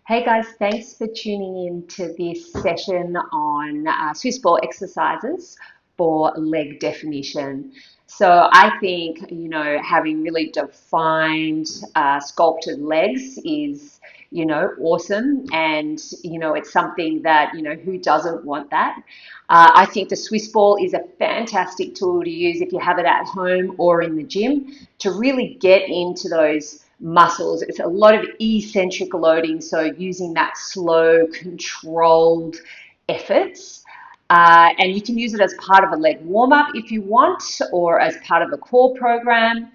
Hey guys, thanks for tuning in to this session on Swiss ball exercises for leg definition. So I think, having really defined sculpted legs is, awesome. And, it's something that, who doesn't want that? I think the Swiss ball is a fantastic tool to use if you have it at home or in the gym to really get into those muscles. It's a lot of eccentric loading, so using that slow, controlled efforts. And you can use it as part of a leg warm-up if you want, or as part of a core program.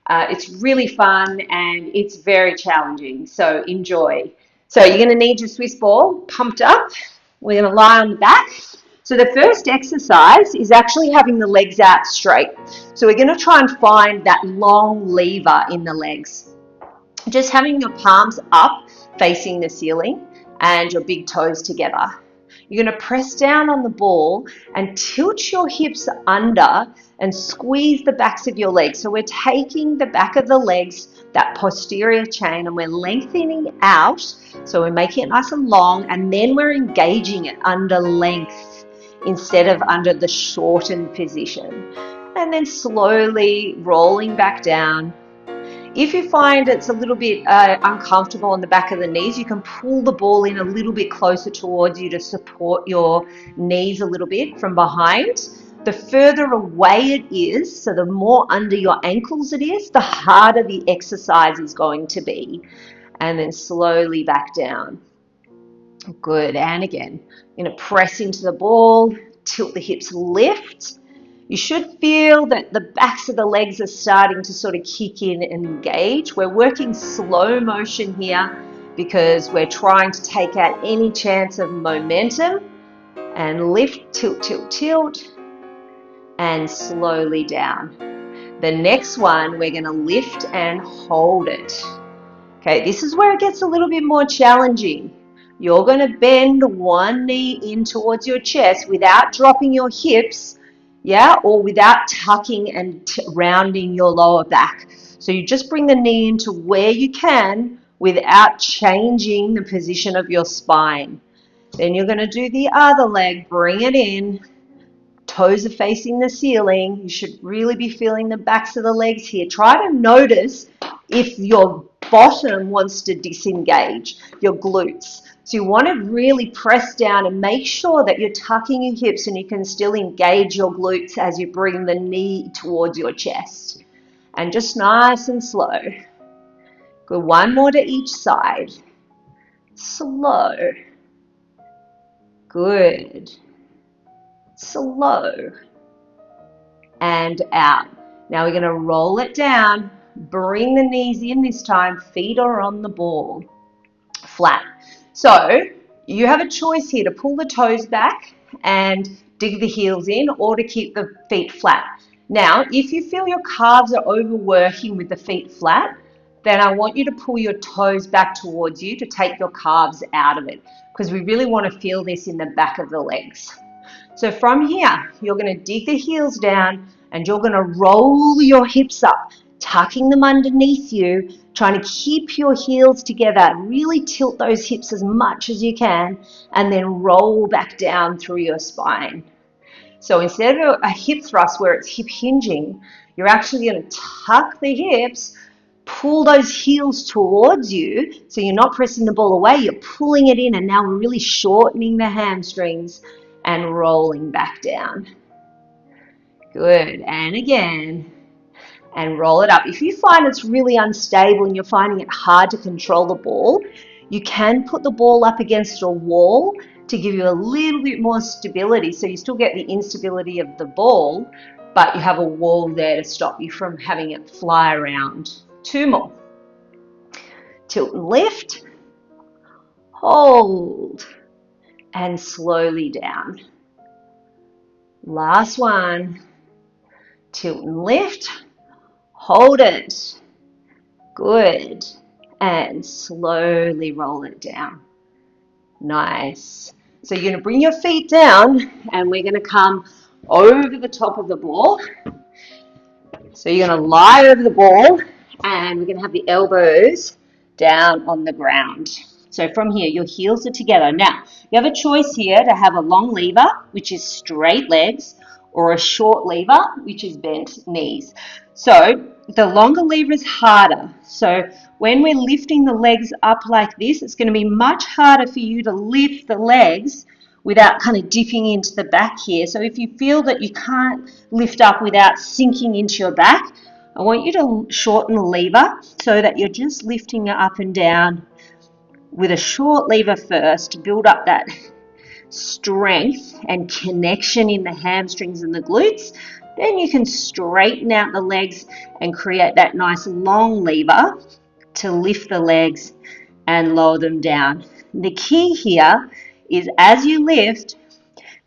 It's really fun and it's very challenging, so enjoy. So you're going to need your Swiss ball pumped up. We're going to lie on the back. So the first exercise is actually having the legs out straight. So we're going to try and find that long lever in the legs. Just having your palms up facing the ceiling and your big toes together. You're going to press down on the ball and tilt your hips under and squeeze the backs of your legs. So we're taking the back of the legs, that posterior chain, and we're lengthening out. So we're making it nice and long, and then we're engaging it under length instead of under the shortened position. And then slowly rolling back down. If you find it's a little bit uncomfortable on the back of the knees, you can pull the ball in a little bit closer towards you to support your knees a little bit from behind. The further away it is, so the more under your ankles it is, the harder the exercise is going to be. And then slowly back down. Good. And again, you're going to press into the ball, tilt the hips, lift. You should feel that the backs of the legs are starting to sort of kick in and engage. We're working slow motion here because we're trying to take out any chance of momentum. And lift, tilt, tilt, tilt, and slowly down. The next one, we're going to lift and hold it. Okay, this is where it gets a little bit more challenging. You're going to bend one knee in towards your chest without dropping your hips, or without tucking and rounding your lower back. So you just bring the knee into where you can without changing the position of your spine. Then you're going to do the other leg, bring it in, toes are facing the ceiling. You should really be feeling the backs of the legs here. Try to notice if your bottom wants to disengage, your glutes. So you want to really press down and make sure that you're tucking your hips and you can still engage your glutes as you bring the knee towards your chest. And just nice and slow. Good, one more to each side. Slow. Good. Slow. And out. Now we're going to roll it down. Bring the knees in this time. Feet are on the ball. Flat. So you have a choice here to pull the toes back and dig the heels in, or to keep the feet flat. Now, if you feel your calves are overworking with the feet flat, then I want you to pull your toes back towards you to take your calves out of it, because we really want to feel this in the back of the legs. So from here, you're going to dig the heels down and you're going to roll your hips up, tucking them underneath you, trying to keep your heels together. Really tilt those hips as much as you can, and then roll back down through your spine. So instead of a hip thrust where it's hip hinging, you're actually going to tuck the hips, pull those heels towards you, so you're not pressing the ball away, you're pulling it in, and now we're really shortening the hamstrings and rolling back down. Good. And again. And roll it up. If you find it's really unstable and you're finding it hard to control the ball, you can put the ball up against a wall to give you a little bit more stability. So you still get the instability of the ball, but you have a wall there to stop you from having it fly around. Two more. Tilt and lift. Hold. And slowly down. Last one. Tilt and lift. Hold it. Good. And slowly roll it down. Nice. So you're going to bring your feet down and we're going to come over the top of the ball. So you're going to lie over the ball and we're going to have the elbows down on the ground. So from here, your heels are together. Now, you have a choice here to have a long lever, which is straight legs, or a short lever, which is bent knees. So the longer lever is harder. So when we're lifting the legs up like this, it's going to be much harder for you to lift the legs without kind of dipping into the back here. So if you feel that you can't lift up without sinking into your back, I want you to shorten the lever so that you're just lifting it up and down with a short lever first to build up that strength and connection in the hamstrings and the glutes. Then you can straighten out the legs and create that nice long lever to lift the legs and lower them down. The key here is as you lift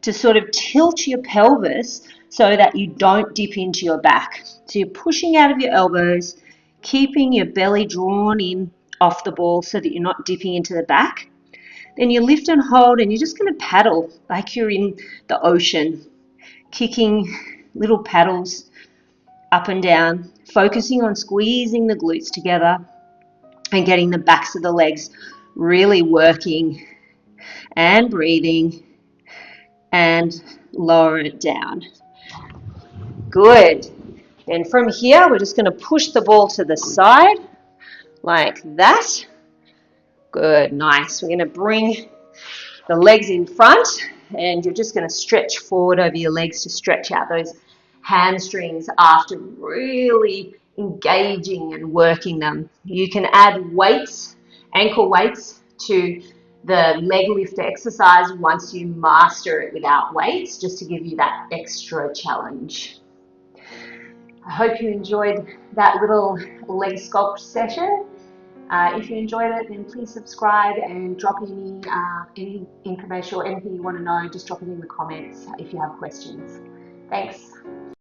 to sort of tilt your pelvis so that you don't dip into your back. So you're pushing out of your elbows, keeping your belly drawn in off the ball so that you're not dipping into the back. Then you lift and hold and you're just going to paddle like you're in the ocean, kicking little paddles up and down, focusing on squeezing the glutes together and getting the backs of the legs really working and breathing and lower it down. Good. And from here, we're just going to push the ball to the side like that. Good, nice. We're going to bring the legs in front and you're just going to stretch forward over your legs to stretch out those hamstrings after really engaging and working them. You can add weights, ankle weights, to the leg lift exercise once you master it without weights, just to give you that extra challenge. I hope you enjoyed that little leg sculpt session. If you enjoyed it, then please subscribe and drop any information or anything you want to know. Just drop it in the comments if you have questions. Thanks.